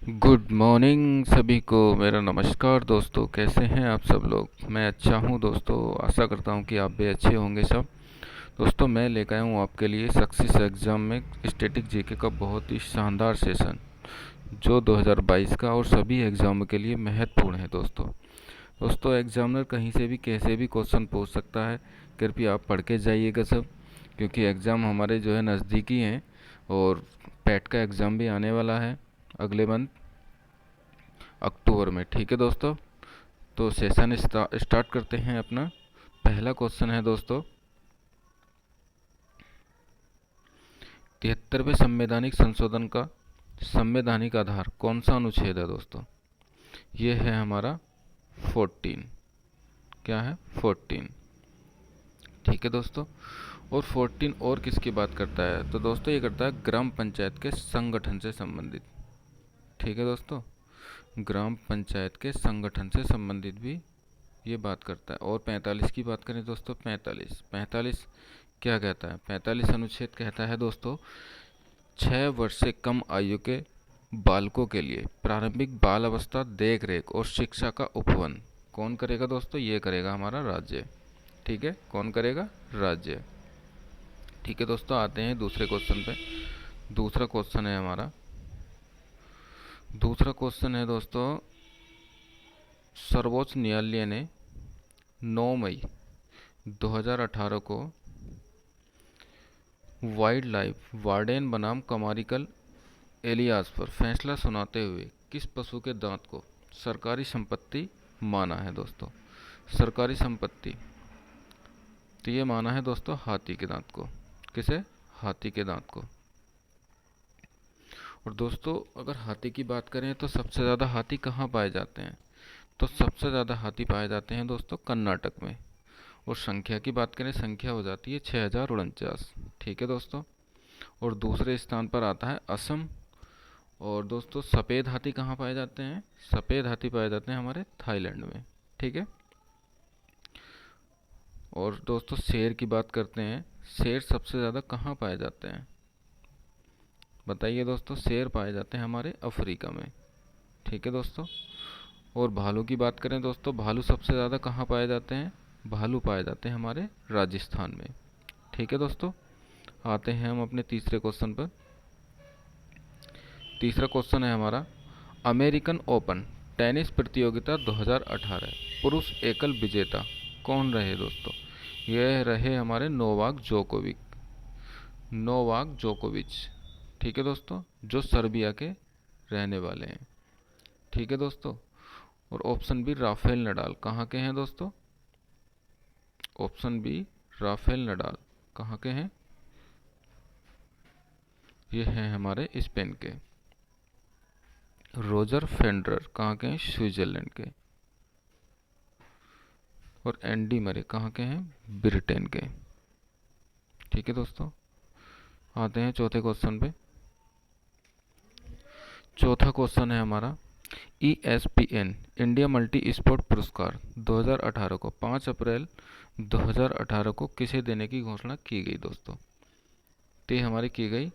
Good morning सभी को। मेरा नमस्कार दोस्तों, कैसे हैं आप सब लोग। मैं अच्छा हूं दोस्तों, आशा करता हूं कि आप भी अच्छे होंगे सब। दोस्तों मैं लेकर आया हूं आपके लिए सक्सेस एग्ज़ाम में स्टैटिक जीके का बहुत ही शानदार सेशन, जो 2022 का और सभी एग्ज़ाम के लिए महत्वपूर्ण है दोस्तों। दोस्तों एग्जामिनर कहीं से भी कैसे भी क्वेश्चन पूछ सकता है, कृपया आप पढ़ के जाइएगा सब, क्योंकि एग्ज़ाम हमारे जो है नज़दीकी हैं। और पैट का एग्ज़ाम भी आने वाला है अगले मंथ अक्टूबर में। ठीक है दोस्तों, तो सेशन स्टार्ट करते हैं अपना। पहला क्वेश्चन है दोस्तों, 73वें संवैधानिक संशोधन का संवैधानिक आधार कौन सा अनुच्छेद है दोस्तों। ये है हमारा 14। क्या है 14। ठीक है दोस्तों, और 14 और किसकी बात करता है, तो दोस्तों ये करता है ग्राम पंचायत के संगठन से संबंधित। ठीक है दोस्तों, ग्राम पंचायत के संगठन से संबंधित भी ये बात करता है। और 45 की बात करें दोस्तों, 45 क्या कहता है, 45 अनुच्छेद कहता है दोस्तों, 6 वर्ष से कम आयु के बालकों के लिए प्रारंभिक बाल अवस्था देख रेख और शिक्षा का उपवन कौन करेगा दोस्तों, ये करेगा हमारा राज्य। ठीक है, कौन करेगा, राज्य। ठीक है दोस्तों, आते हैं दूसरे क्वेश्चन पे। दूसरा क्वेश्चन है हमारा, दूसरा क्वेश्चन है दोस्तों, सर्वोच्च न्यायालय ने 9 मई 2018 को वाइल्ड लाइफ वार्डेन बनाम कमारिकल एलियास पर फैसला सुनाते हुए किस पशु के दांत को सरकारी संपत्ति माना है दोस्तों। सरकारी संपत्ति, तो ये माना है दोस्तों हाथी के दांत को। किसे, हाथी के दांत को। और दोस्तों अगर हाथी की बात करें तो सबसे ज़्यादा हाथी कहाँ पाए जाते हैं, तो सबसे ज़्यादा हाथी पाए जाते हैं दोस्तों कर्नाटक में। और संख्या की बात करें, संख्या हो जाती है 6049। ठीक है दोस्तों, और दूसरे स्थान पर आता है असम। और दोस्तों सफ़ेद हाथी कहाँ पाए जाते हैं, सफ़ेद हाथी पाए जाते हैं हमारे थाईलैंड में। ठीक है, और दोस्तों शेर की बात करते हैं, शेर सबसे ज़्यादा कहाँ पाए जाते हैं, बताइए दोस्तों। शेर पाए जाते हैं हमारे अफ्रीका में। ठीक है दोस्तों, और भालू की बात करें दोस्तों, भालू सबसे ज़्यादा कहाँ पाए जाते हैं, भालू पाए जाते हैं हमारे राजस्थान में। ठीक है दोस्तों, आते हैं हम अपने तीसरे क्वेश्चन पर। तीसरा क्वेश्चन है हमारा, अमेरिकन ओपन टेनिस प्रतियोगिता 2018 पुरुष एकल विजेता कौन रहे दोस्तों। यह रहे हमारे नोवाक जोकोविच। ठीक है दोस्तों, जो सर्बिया के रहने वाले हैं। ठीक है दोस्तों, और ऑप्शन बी राफेल नडाल कहाँ के हैं दोस्तों। ऑप्शन बी राफेल नडाल कहाँ के हैं, ये हैं हमारे स्पेन के। रोजर फेडरर कहाँ के हैं, स्विट्जरलैंड के। और एंडी मरे कहाँ के हैं, ब्रिटेन के। ठीक है दोस्तों, आते हैं चौथे क्वेश्चन पे। चौथा क्वेश्चन है हमारा, ESPN इंडिया मल्टी स्पोर्ट पुरस्कार 2018 को 5 अप्रैल 2018 को किसे देने की घोषणा की गई दोस्तों। तो ये हमारी की गई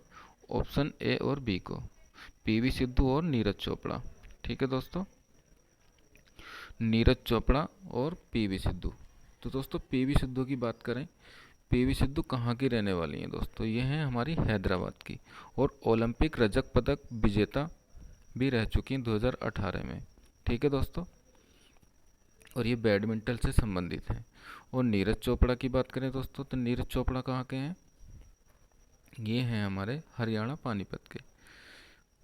ऑप्शन ए और बी को, पीवी सिद्धू और नीरज चोपड़ा। ठीक है दोस्तों, नीरज चोपड़ा और पीवी सिद्धू। तो दोस्तों पीवी सिद्धू की बात करें, पीवी सिद्धू कहाँ की रहने वाली हैं दोस्तों, ये हैं हमारी हैदराबाद की। और ओलंपिक रजत पदक विजेता भी रह चुकी हैं 2018 में। ठीक है दोस्तों, और ये बैडमिंटन से संबंधित है। और नीरज चोपड़ा की बात करें दोस्तों, तो नीरज चोपड़ा कहाँ के हैं, ये हैं हमारे हरियाणा पानीपत के।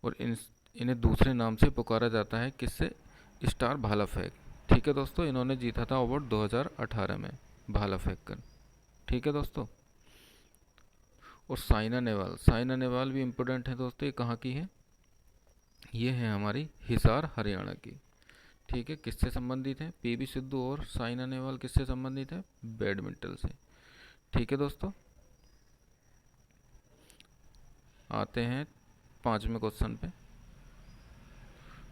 और इन्हें दूसरे नाम से पुकारा जाता है, किससे, स्टार भाला फेंक। ठीक है दोस्तों, इन्होंने जीता था अवार्ड 2018 में भाला फेंक कर। ठीक है दोस्तों, और साइना नेहवाल भी इम्पोर्टेंट है दोस्तों, ये कहाँ की है, ये है हमारी हिसार हरियाणा की। ठीक है, किससे संबंधित है, पीवी सिद्धू और साइना नेहवाल किससे संबंधित है, बैडमिंटन से। ठीक है दोस्तों, आते हैं पांचवें क्वेश्चन पे।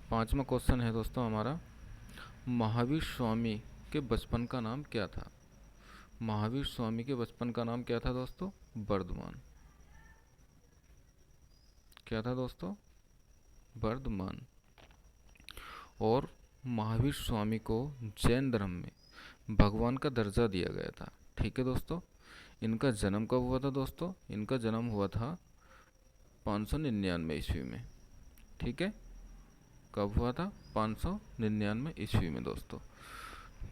पांचवा क्वेश्चन है दोस्तों हमारा, महावीर स्वामी के बचपन का नाम क्या था। महावीर स्वामी के बचपन का नाम क्या था दोस्तों, वर्धमान। क्या था दोस्तों, वर्धमान। और महावीर स्वामी को जैन धर्म में भगवान का दर्जा दिया गया था। ठीक है दोस्तों, इनका जन्म कब हुआ था दोस्तों? इनका जन्म हुआ था 599 ईस्वी में। ठीक है, कब हुआ था? 599 ईस्वी में दोस्तों।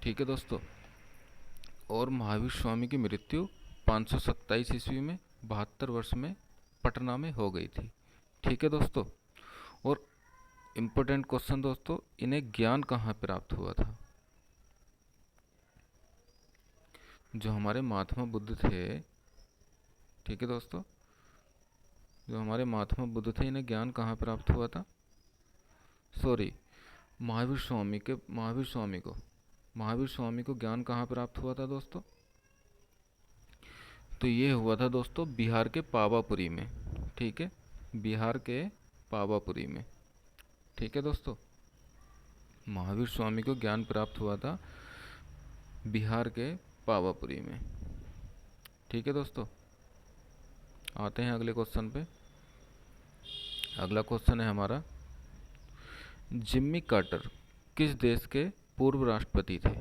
ठीक है दोस्तों, और महावीर स्वामी की मृत्यु 527 ईस्वी में 72 वर्ष में पटना में हो गई थी। ठीक है दोस्तों, और इम्पोर्टेंट क्वेश्चन दोस्तों, इन्हें ज्ञान कहाँ प्राप्त हुआ था? जो हमारे महात्मा बुद्ध थे, ठीक है दोस्तों, जो हमारे महात्मा बुद्ध थे, इन्हें ज्ञान कहाँ प्राप्त हुआ था? सॉरी, महावीर स्वामी को ज्ञान कहाँ प्राप्त हुआ था दोस्तों? तो ये हुआ था दोस्तों बिहार के पावापुरी में। ठीक है, बिहार के पावापुरी में। ठीक है दोस्तों, महावीर स्वामी को ज्ञान प्राप्त हुआ था बिहार के पावापुरी में। ठीक है दोस्तों, आते हैं अगले क्वेश्चन पे। अगला क्वेश्चन है हमारा, जिम्मी कार्टर किस देश के पूर्व राष्ट्रपति थे?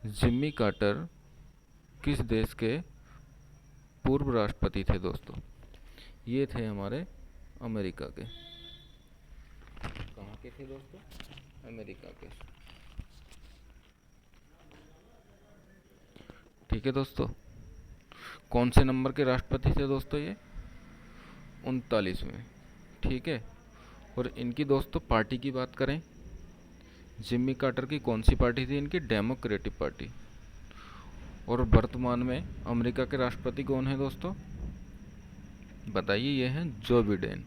जिम्मी कार्टर किस देश के पूर्व राष्ट्रपति थे दोस्तों? ये थे हमारे अमेरिका के। कहाँ के थे दोस्तों? अमेरिका के। ठीक है दोस्तों, कौन से नंबर के राष्ट्रपति थे दोस्तों? ये 39वें। ठीक है, और इनकी दोस्तों पार्टी की बात करें, जिम्मी कार्टर की कौन सी पार्टी थी? इनकी डेमोक्रेटिक पार्टी। और वर्तमान में अमेरिका के राष्ट्रपति कौन है दोस्तों? बताइए, ये हैं जो बिडेन।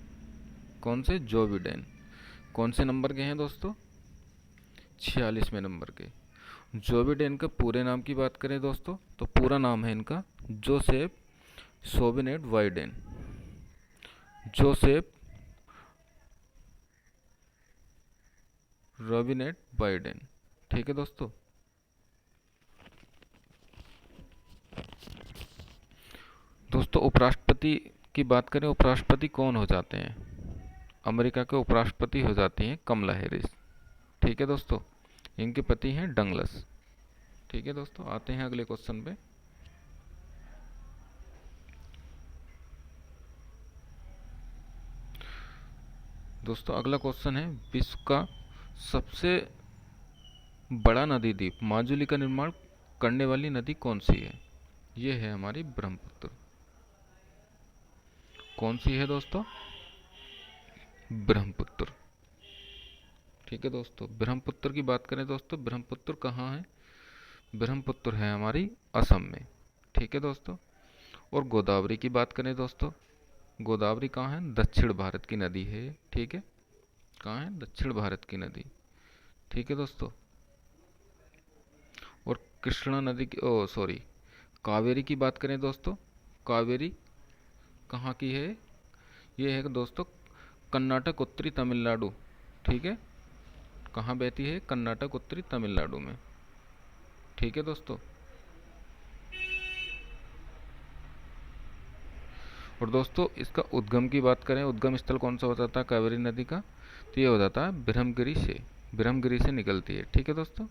कौन से? Joe Biden. कौन से नंबर के हैं दोस्तों? 46वें नंबर के। जो बिडेन का पूरे नाम की बात करें दोस्तों, तो पूरा नाम है इनका Joseph Robinette Biden. Joseph Robinette Biden. ठीक है दोस्तों, उपराष्ट्रपति की बात करें, उपराष्ट्रपति कौन हो जाते हैं? अमेरिका के उपराष्ट्रपति हो जाती हैं कमला हैरिस। ठीक है दोस्तों, इनके पति हैं डगलस। ठीक है दोस्तों, आते हैं अगले क्वेश्चन पे। दोस्तों अगला क्वेश्चन है, विश्व का सबसे बड़ा नदी द्वीप माजुली का निर्माण करने वाली नदी कौन सी है? ये है हमारी ब्रह्मपुत्र। कौन सी है दोस्तों? ब्रह्मपुत्र। ठीक है दोस्तों, ब्रह्मपुत्र की बात करें दोस्तों, ब्रह्मपुत्र कहाँ है? ब्रह्मपुत्र है हमारी असम में। ठीक है दोस्तों, और गोदावरी की बात करें दोस्तों, गोदावरी कहाँ है? दक्षिण भारत की नदी है। ठीक है, कहाँ है? दक्षिण भारत की नदी। ठीक है दोस्तों, और कृष्णा नदी की कावेरी की बात करें दोस्तों, कावेरी कहाँ की है? ये है दोस्तों कर्नाटक उत्तरी तमिलनाडु। ठीक है, कहाँ बहती है? कर्नाटक उत्तरी तमिलनाडु में। ठीक है दोस्तों, और दोस्तों इसका उद्गम की बात करें, उद्गम स्थल कौन सा हो जाता है कावेरी नदी का? तो ये हो जाता है ब्रह्मगिरी से निकलती है। ठीक है दोस्तों,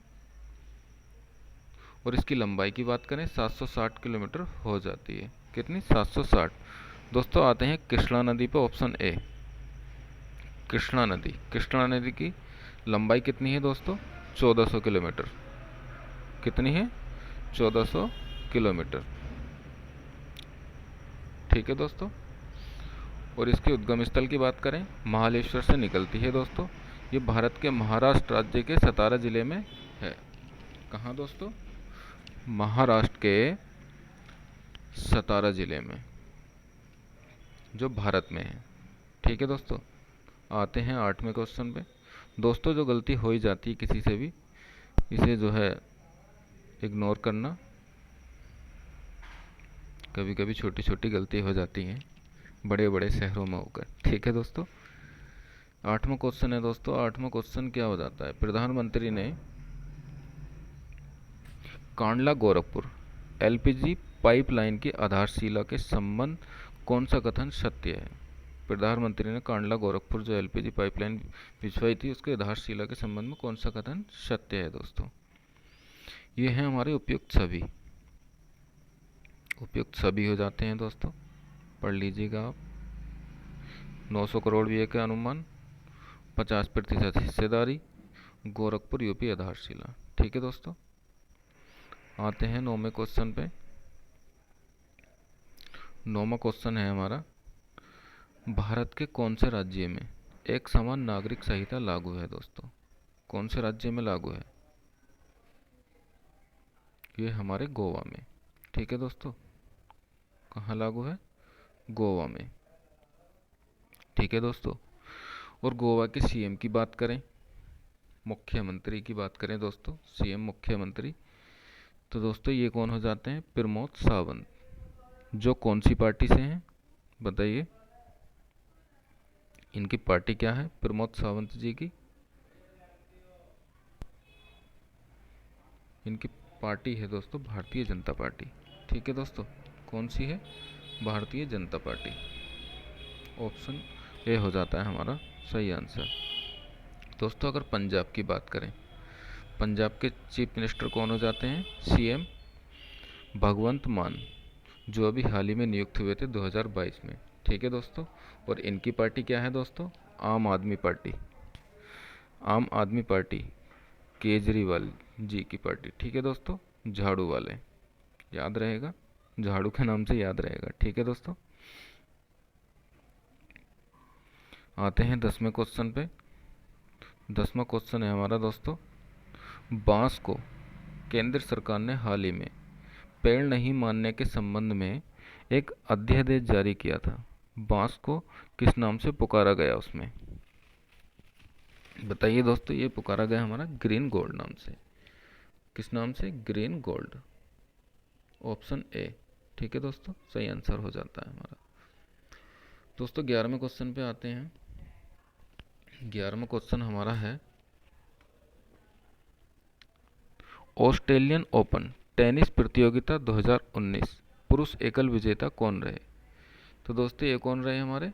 और इसकी लंबाई की बात करें 760 किलोमीटर हो जाती है। कितनी? 760। दोस्तों आते हैं कृष्णा नदी पे, ऑप्शन ए कृष्णा नदी की लंबाई कितनी है दोस्तों? 1400 किलोमीटर। कितनी है? 1400 किलोमीटर। ठीक है दोस्तों, और इसके उद्गम स्थल की बात करें, महाबलेश्वर से निकलती है दोस्तों। ये भारत के महाराष्ट्र राज्य के सतारा जिले में है। कहाँ दोस्तों? महाराष्ट्र के सतारा जिले में, जो भारत में है। ठीक है दोस्तों, आते हैं 8वें क्वेश्चन पे। दोस्तों जो गलती हो ही जाती है किसी से भी, इसे जो है इग्नोर करना। कभी कभी छोटी छोटी गलती हो जाती हैं बड़े बड़े शहरों में होकर। ठीक है दोस्तों, 8वां क्वेश्चन है दोस्तों। 8वां क्वेश्चन क्या हो जाता है? प्रधानमंत्री ने कांडला गोरखपुर एलपीजी पाइपलाइन की आधारशिला के संबंध कौन सा कथन सत्य है? प्रधानमंत्री ने कांडला गोरखपुर जो एलपीजी पाइपलाइन बिछवाई थी उसके आधारशिला के संबंध में कौन सा कथन सत्य है दोस्तों? ये हैं हमारे उपयुक्त सभी। उपयुक्त सभी हो जाते हैं दोस्तों, पढ़ लीजिएगा आप। 900 करोड़ व्यय के अनुमान, 50% हिस्सेदारी, गोरखपुर यूपी आधारशिला। ठीक है दोस्तों, आते हैं 9वें क्वेश्चन पे। 9वां क्वेश्चन है हमारा, भारत के कौन से राज्य में एक समान नागरिक संहिता लागू है दोस्तों? कौन से राज्य में लागू है? ये हमारे गोवा में। ठीक है दोस्तों, कहाँ लागू है? गोवा में। ठीक है दोस्तों, और गोवा के सीएम की बात करें, मुख्यमंत्री की बात करें दोस्तों, सीएम मुख्यमंत्री, तो दोस्तों ये कौन हो जाते हैं? प्रमोद सावंत, जो कौन सी पार्टी से हैं बताइए? इनकी पार्टी क्या है प्रमोद सावंत जी की? इनकी पार्टी है दोस्तों भारतीय जनता पार्टी। ठीक है दोस्तों, कौन सी है? Bharatiya Janata party. Option A हो जाता है हमारा सही आंसर। दोस्तों अगर पंजाब की बात करें, पंजाब के चीफ मिनिस्टर कौन हो जाते हैं? सीएम भगवंत मान, जो अभी हाल ही में नियुक्त हुए थे 2022 में। ठीक है दोस्तों, और इनकी पार्टी क्या है दोस्तों? आम आदमी पार्टी। आम आदमी पार्टी केजरीवाल जी की पार्टी। ठीक है दोस्तों, झाड़ू वाले, याद रहेगा, झाड़ू के नाम से याद रहेगा। ठीक है दोस्तों, आते हैं 10वें क्वेश्चन पे। 10वां क्वेश्चन है हमारा दोस्तों, बांस को केंद्र सरकार ने हाल ही में पेड़ नहीं मानने के संबंध में एक अध्यादेश जारी किया था। बांस को किस नाम से पुकारा गया उसमें? बताइए दोस्तों, ये पुकारा गया हमारा ग्रीन गोल्ड नाम से। किस नाम से? Green gold. Option A. ठीक है दोस्तों, सही आंसर हो जाता है हमारा। दोस्तों 11वें क्वेश्चन पे आते हैं। 11वां क्वेश्चन हमारा है, ऑस्ट्रेलियन ओपन टेनिस प्रतियोगिता 2019 पुरुष एकल विजेता कौन रहे? तो दोस्तों ये कौन रहे हमारे?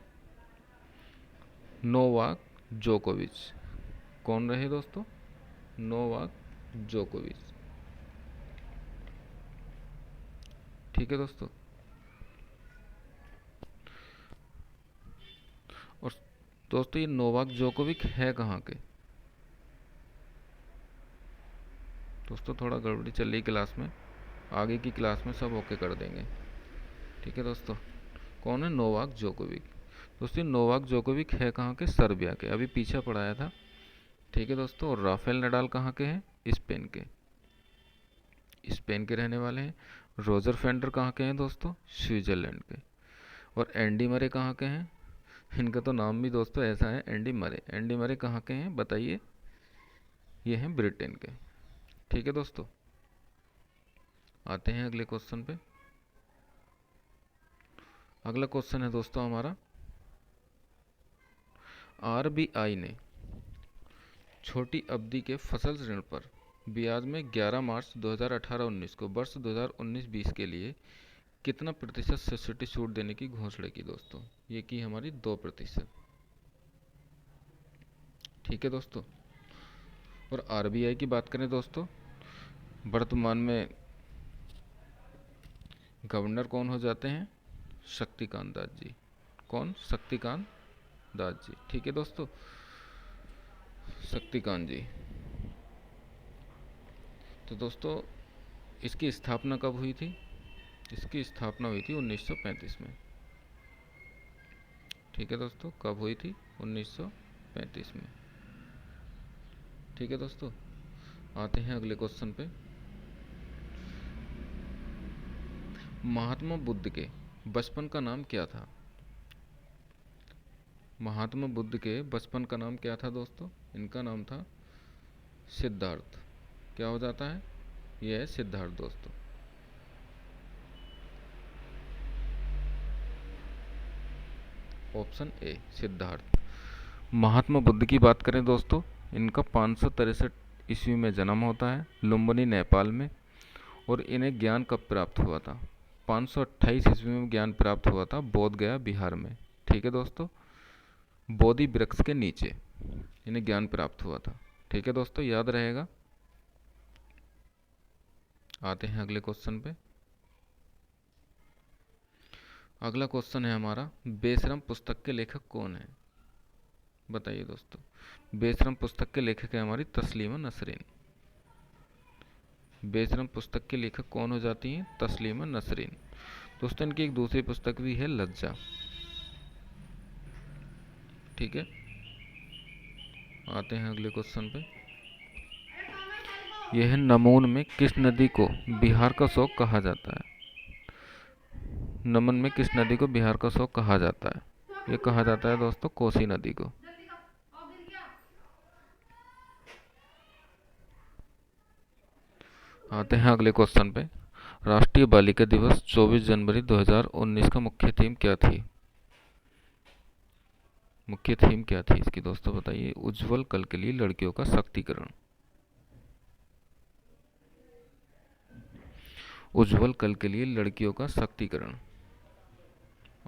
नोवाक जोकोविच। कौन रहे दोस्तों? नोवाक जोकोविच। ठीक है दोस्तों, और दोस्तों ये नोवाक जोकोविच है कहाँ के? दोस्तों थोड़ा गड़बड़ी चल रही क्लास में, आगे की क्लास में सब ओके कर देंगे। ठीक है दोस्तों, कौन है? नोवाक जोकोविच। दोस्तों नोवाक जोकोविच है कहाँ के? सर्बिया के, अभी पीछे पढ़ाया था। ठीक है दोस्तों, और राफेल नडाल कहाँ के हैं? स्पेन के, स्पेन के रहने वाले हैं। रोजर फेंडर कहाँ के हैं दोस्तों? स्विट्जरलैंड के। और एंडी मरे कहाँ के हैं? इनका तो नाम भी दोस्तों ऐसा है, एंडी मरे। एंडी मरे कहाँ के हैं बताइए? ये हैं ब्रिटेन के। ठीक है दोस्तों, आते हैं अगले क्वेश्चन पे। अगला क्वेश्चन है दोस्तों हमारा, आरबीआई ने छोटी अवधि के फसल ऋण पर ब्याज में 11 मार्च 2018-19 को वर्ष 2019-20 के लिए कितना प्रतिशत सब्सिडी छूट देने की घोषणा की दोस्तों? ये की हमारी 2%। ठीक है दोस्तों, और आरबीआई की बात करें दोस्तों, वर्तमान में गवर्नर कौन हो जाते हैं? शक्तिकांत दास जी। कौन? शक्तिकांत दास जी। ठीक है दोस्तों, शक्तिकांत जी। तो दोस्तों इसकी स्थापना कब हुई थी? इसकी स्थापना हुई थी 1935 में। ठीक है दोस्तों, कब हुई थी? 1935 में। ठीक है दोस्तों, आते हैं अगले क्वेश्चन पे। महात्मा बुद्ध के बचपन का नाम क्या था? महात्मा बुद्ध के बचपन का नाम क्या था दोस्तों? इनका नाम था सिद्धार्थ। क्या हो जाता है? यह है सिद्धार्थ दोस्तों। Option A Siddhartha. महात्मा बुद्ध की बात करें दोस्तों, इनका 563 ईस्वी में जन्म होता है लुम्बिनी नेपाल में, और इन्हें ज्ञान कब प्राप्त हुआ था? 528 ईस्वी में ज्ञान प्राप्त हुआ था बोध गया बिहार में। ठीक है दोस्तों, बोधि वृक्ष के नीचे इन्हें ज्ञान प्राप्त हुआ था। ठीक है दोस्तों, याद रहेगा। आते हैं अगले क्वेश्चन पे। अगला क्वेश्चन है हमारा, बेशरम पुस्तक के लेखक कौन है? बताइए दोस्तों। बेशरम पुस्तक के लेखक है हमारी तस्लीमा नसरीन। बेशरम पुस्तक के लेखक कौन हो जाती हैं? तस्लीमा नसरीन। दोस्तों इनकी एक दूसरी पुस्तक भी है, लज्जा। ठीक है, आते हैं अगले क्वेश्चन पे। यह है, नमून में किस नदी को बिहार का शौक कहा जाता है? नमन में किस नदी को बिहार का शौक कहा जाता है? ये कहा जाता है दोस्तों कोसी नदी को। आते हैं अगले क्वेश्चन पे। राष्ट्रीय बालिका दिवस 24 जनवरी 2019 का मुख्य थीम क्या थी? मुख्य थीम क्या थी इसकी दोस्तों बताइए। उज्जवल कल के लिए लड़कियों का सशक्तिकरण। उज्जवल कल के लिए लड़कियों का सशक्तिकरण।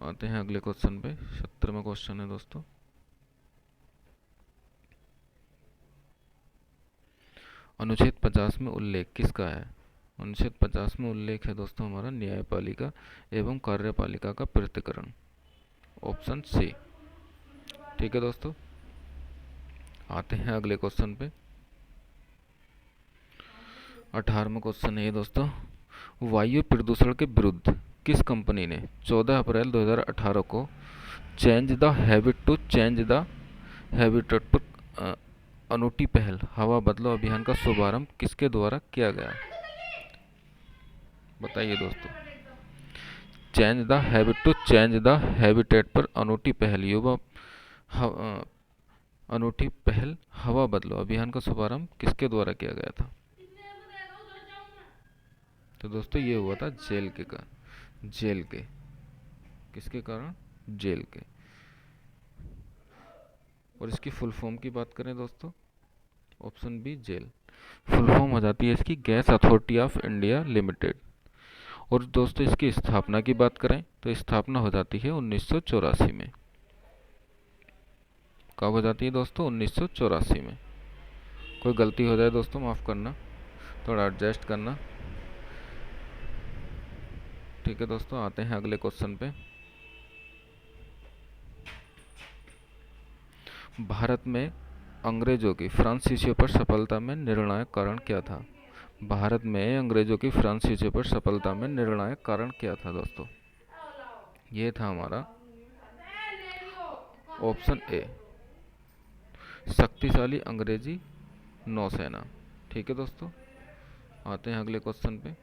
आते हैं अगले क्वेश्चन पे। 70वां क्वेश्चन है दोस्तों। अनुच्छेद 50 में उल्लेख किसका है? अनुच्छेद 50 में उल्लेख है दोस्तों हमारा न्यायपालिका एवं कार्यपालिका का पृथक्करण। Option C. ठीक है दोस्तों, आते हैं अगले क्वेश्चन पे। 18वां क्वेश्चन है ये दोस्तों। वायु प्रदूषण के विरुद्ध किस कंपनी ने 14 अप्रैल 2018 को change the habit to change the habitat पर अनूठी पहल हवा बदलो अभियान का शुभारंभ किसके द्वारा किया गया? बताइए दोस्तों। Change the habit to change the habitat पर अनूठी पहल अनूठी पहल हवा बदलो अभियान का शुभारंभ किसके द्वारा किया गया था? तो दोस्तों ये हुआ था जेल के कारण। जेल के किसके कारण? जेल के। और इसकी फुल फॉर्म की बात करें दोस्तों, option B GAIL. Full form हो जाती है इसकी gas authority of India limited. और दोस्तों इसकी स्थापना की बात करें तो स्थापना हो जाती है 1984 में। कब हो जाती है दोस्तों? 1984 में। कोई गलती हो जाए दोस्तों माफ़ करना, थोड़ा एडजस्ट करना। ठीक है दोस्तों, आते हैं अगले क्वेश्चन पे। भारत में अंग्रेजों की फ्रांसीसियों पर सफलता में निर्णायक कारण क्या था? भारत में अंग्रेजों की फ्रांसीसियों पर सफलता में निर्णायक कारण क्या था दोस्तों? ये था हमारा ऑप्शन ए, शक्तिशाली अंग्रेजी नौसेना। ठीक है दोस्तों, आते हैं अगले क्वेश्चन पे।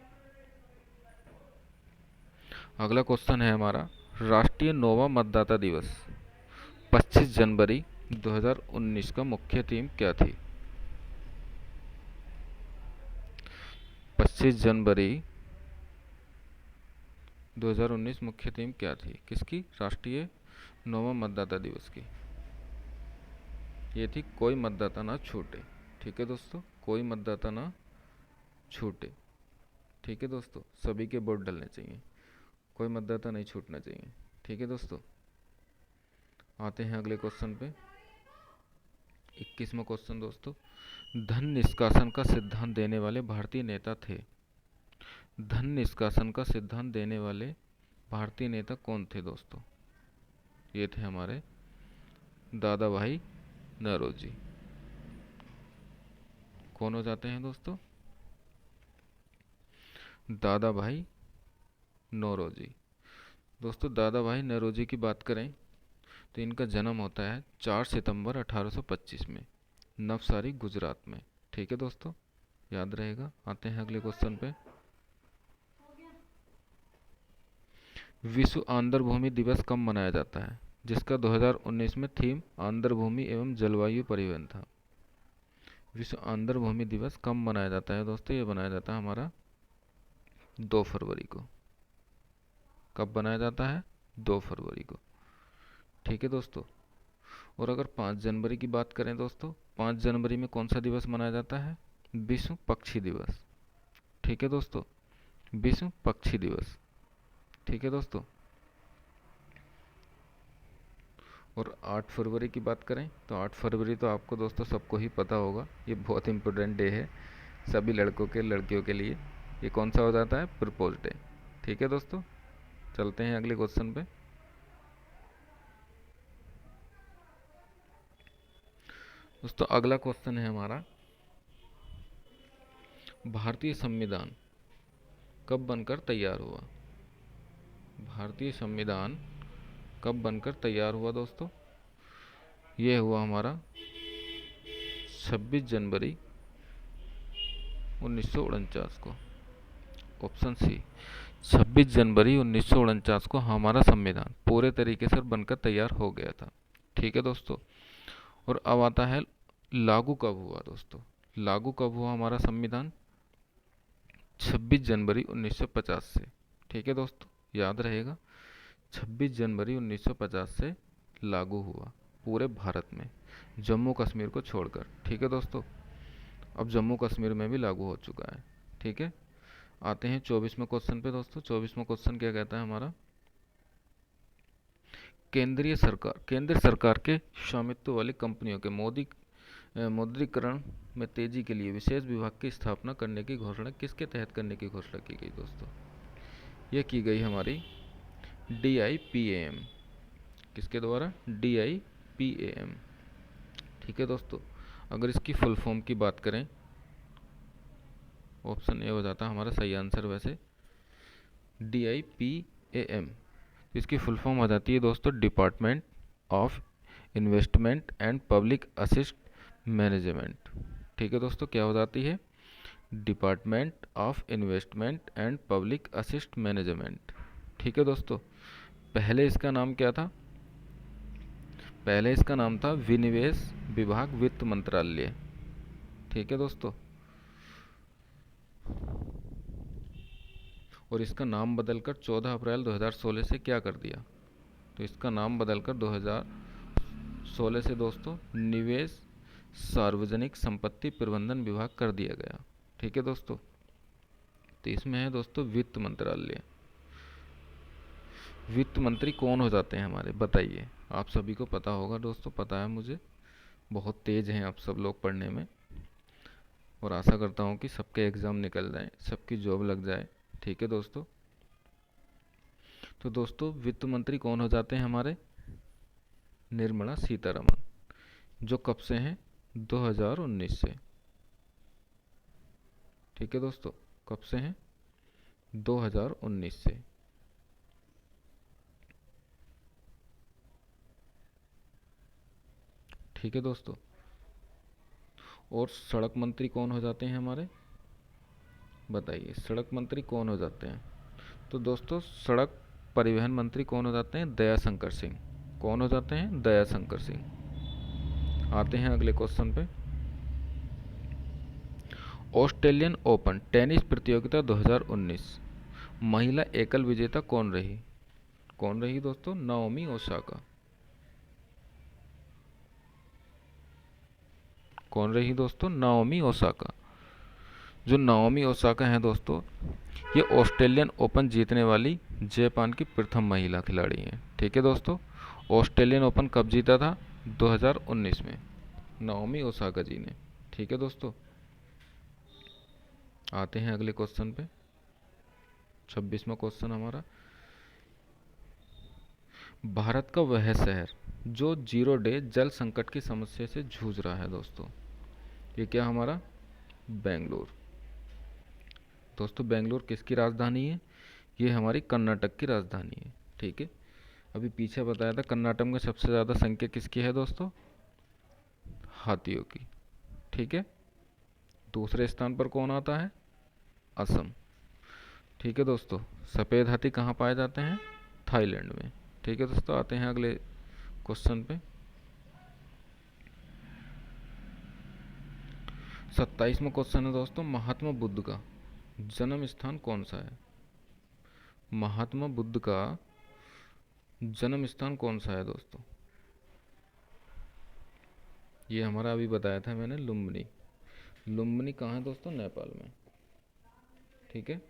अगला क्वेश्चन है हमारा, राष्ट्रीय नौवां मतदाता दिवस 25 जनवरी 2019 का मुख्य थीम क्या थी? 25 जनवरी 2019 मुख्य थीम क्या थी किसकी? राष्ट्रीय नौवां मतदाता दिवस की। ये थी कोई मतदाता ना छूटे। ठीक है दोस्तों, कोई मतदाता ना छूटे। ठीक है दोस्तों, सभी के वोट डलने चाहिए, कोई मतदाता नहीं छूटना चाहिए। ठीक है दोस्तों, आते हैं अगले क्वेश्चन पे। 21वां क्वेश्चन दोस्तों, धन निष्कासन का सिद्धांत देने वाले भारतीय नेता थे। धन निष्कासन का सिद्धांत देने वाले भारतीय नेता कौन थे दोस्तों? ये थे हमारे दादा भाई नौरोजी। कौन हो जाते हैं दोस्तों? दादा भाई नौरोजी। दोस्तों दादा भाई नौरोजी की बात करें तो इनका जन्म होता है 4 सितंबर 1825 में नवसारी गुजरात में। ठीक है दोस्तों, याद रहेगा। आते हैं अगले क्वेश्चन पे। विश्व आंध्र भूमि दिवस कब मनाया जाता है? जिसका 2019 में थीम आंध्र भूमि एवं जलवायु परिवर्तन था। विश्व आंध्र भूमि दिवस कब मनाया जाता है दोस्तों? ये मनाया जाता है हमारा 2 फरवरी को। कब बनाया जाता है? 2 फरवरी को। ठीक है दोस्तों, और अगर 5 जनवरी की बात करें दोस्तों, 5 जनवरी में कौन सा दिवस मनाया जाता है? विश्व पक्षी दिवस। ठीक है दोस्तों, विश्व पक्षी दिवस। ठीक है दोस्तों, और 8 फरवरी की बात करें तो 8 फरवरी तो आपको दोस्तों सबको ही पता होगा, ये बहुत इम्पोर्टेंट डे है सभी लड़कों के लड़कियों के लिए। ये कौन सा हो जाता है? Propose day. ठीक है दोस्तों, चलते हैं अगले क्वेश्चन पे। दोस्तों अगला क्वेश्चन है हमारा, भारतीय संविधान कब बनकर तैयार हुआ? भारतीय संविधान कब बनकर तैयार हुआ दोस्तों? ये हुआ हमारा 26 जनवरी 1949 को। ऑप्शन सी, 26 जनवरी 1949 को हमारा संविधान पूरे तरीके से बनकर तैयार हो गया था। ठीक है दोस्तों, और अब आता है लागू कब हुआ दोस्तों। लागू कब हुआ हमारा संविधान? 26 जनवरी 1950 से। ठीक है दोस्तों, याद रहेगा 26 जनवरी 1950 से लागू हुआ पूरे भारत में, जम्मू कश्मीर को छोड़कर। ठीक है दोस्तों, अब जम्मू कश्मीर में भी लागू हो चुका है। ठीक है, आते हैं 24वें क्वेश्चन पे दोस्तों। 24वां क्वेश्चन क्या कहता है हमारा, केंद्र सरकार के स्वामित्व वाली कंपनियों के मौद्रीकरण में तेजी के लिए विशेष विभाग की स्थापना करने की घोषणा किसके तहत करने की घोषणा की गई दोस्तों? यह की गई हमारी DIPAM। किसके द्वारा? DIPAM। ठीक है दोस्तों, अगर इसकी फुल फॉर्म की बात करें, ऑप्शन ए हो जाता है हमारा सही आंसर वैसे, DIPAM। इसकी फुल फॉर्म आ जाती है दोस्तों department of investment and public assist management. ठीक है दोस्तों, क्या हो जाती है? Department of investment and public assist management. ठीक है दोस्तों, पहले इसका नाम क्या था? पहले इसका नाम था विनिवेश विभाग वित्त मंत्रालय। ठीक है दोस्तों, और इसका नाम बदलकर 14 अप्रैल 2016 से क्या कर दिया? तो इसका नाम बदलकर 2016 से दोस्तों निवेश सार्वजनिक संपत्ति प्रबंधन विभाग कर दिया गया। ठीक है दोस्तों, तो इसमें है दोस्तों वित्त मंत्रालय। वित्त मंत्री कौन हो जाते हैं हमारे, बताइए। आप सभी को पता होगा दोस्तों, पता है मुझे, बहुत तेज हैं आप सब लोग पढ़ने में, और आशा करता हूँ कि सबके एग्ज़ाम निकल जाएं, सबकी जॉब लग जाए। ठीक है दोस्तों, तो दोस्तों वित्त मंत्री कौन हो जाते हैं हमारे? निर्मला सीतारमन, जो कब से हैं? 2019 से। ठीक है दोस्तों, कब से हैं? 2019 से। ठीक है दोस्तों, और सड़क मंत्री कौन हो जाते हैं हमारे, बताइए सड़क मंत्री कौन हो जाते हैं? तो दोस्तों सड़क परिवहन मंत्री कौन हो जाते हैं? दयाशंकर सिंह। कौन हो जाते हैं? दयाशंकर सिंह। आते हैं अगले क्वेश्चन पे। ऑस्ट्रेलियन ओपन टेनिस प्रतियोगिता 2019 महिला एकल विजेता कौन रही? कौन रही दोस्तों? Naomi Osaka. कौन रही दोस्तों? Naomi Osaka. जो नाओमी ओसाका है दोस्तों, ये ऑस्ट्रेलियन ओपन जीतने वाली जापान की प्रथम महिला खिलाड़ी हैं। ठीक है दोस्तों, ऑस्ट्रेलियन ओपन कब जीता था? 2019 में, नाओमी ओसाका जी ने। ठीक है दोस्तों, आते हैं अगले क्वेश्चन पे। 26वां क्वेश्चन हमारा, भारत का वह शहर जो जीरो डे जल संकट की समस्या से जूझ रहा है दोस्तों, ये क्या हमारा? बेंगलोर। दोस्तों बेंगलोर किसकी राजधानी है? ये हमारी कर्नाटक की राजधानी है। ठीक है, अभी पीछे बताया था कर्नाटक में सबसे ज़्यादा संख्या किसकी है दोस्तों? हाथियों की। ठीक है, दूसरे स्थान पर कौन आता है? असम। ठीक है दोस्तों, सफ़ेद हाथी कहाँ पाए जाते हैं? थाईलैंड में। ठीक है दोस्तों, आते हैं अगले क्वेश्चन पे। 27वां क्वेश्चन है दोस्तों, महात्मा बुद्ध का जन्म स्थान कौन सा है? महात्मा बुद्ध का जन्म स्थान कौन सा है दोस्तों? ये हमारा अभी बताया था मैंने, लुम्बिनी। लुम्बिनी कहाँ है दोस्तों? नेपाल में। ठीक है,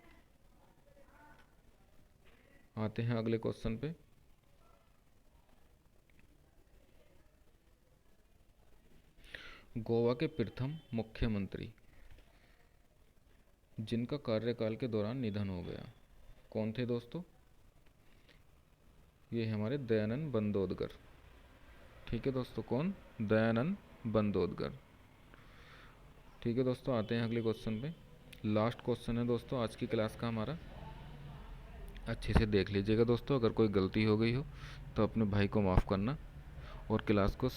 आते हैं अगले क्वेश्चन पे। गोवा के प्रथम मुख्यमंत्री जिनका कार्यकाल के दौरान निधन हो गया, कौन थे दोस्तों? ये हमारे दयानंद बंदोदकर। ठीक है दोस्तों, कौन? दयानंद बंदोदकर। ठीक है दोस्तों, आते हैं अगले क्वेश्चन पे। लास्ट क्वेश्चन है दोस्तों आज की क्लास का हमारा, अच्छे से देख लीजिएगा दोस्तों। अगर कोई गलती हो गई हो तो अपने भाई को माफ़ करना और क्लास को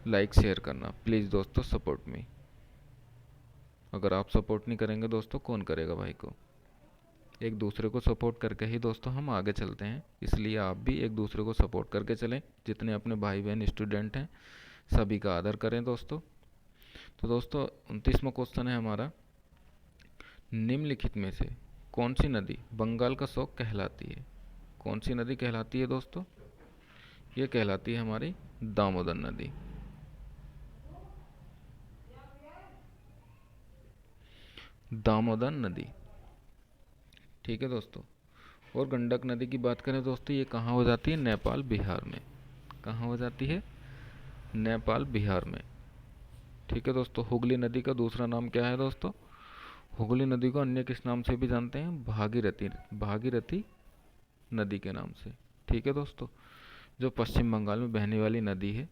लाइक शेयर करना प्लीज़ दोस्तों, सपोर्ट मी। अगर आप सपोर्ट नहीं करेंगे दोस्तों, कौन करेगा भाई को? एक दूसरे को सपोर्ट करके ही दोस्तों हम आगे चलते हैं, इसलिए आप भी एक दूसरे को सपोर्ट करके चलें। जितने अपने भाई बहन स्टूडेंट हैं सभी का आदर करें दोस्तों। तो दोस्तों 29वां क्वेश्चन है हमारा, निम्नलिखित में से कौन सी नदी बंगाल का शौक कहलाती है? कौन सी नदी कहलाती है दोस्तों? ये कहलाती है हमारी दामोदर नदी। दामोदर नदी। ठीक है दोस्तों। और गंडक नदी की बात करें दोस्तों, ये कहाँ हो जाती है? नेपाल बिहार में। कहाँ हो जाती है? नेपाल बिहार में। ठीक है दोस्तों। हुगली नदी का दूसरा नाम क्या है दोस्तों? हुगली नदी को अन्य किस नाम से भी जानते हैं? भागीरथी। भागीरथी नदी के नाम से। ठीक है दोस्तों, जो पश्चिम बंगाल में बहने वाली नदी है।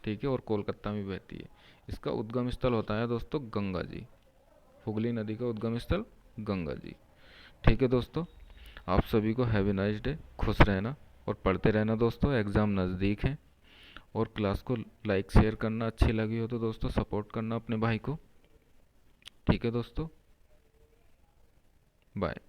ठीक है, और कोलकाता में बहती है। इसका उद्गम स्थल होता है दोस्तों गंगा जी। हुगली नदी का उद्गम स्थल गंगा जी। ठीक है दोस्तों, आप सभी को हैव ए नाइस डे। खुश रहना और पढ़ते रहना दोस्तों, एग्ज़ाम नज़दीक है। और क्लास को लाइक शेयर करना, अच्छी लगी हो तो दोस्तों सपोर्ट करना अपने भाई को। ठीक है दोस्तों, बाय।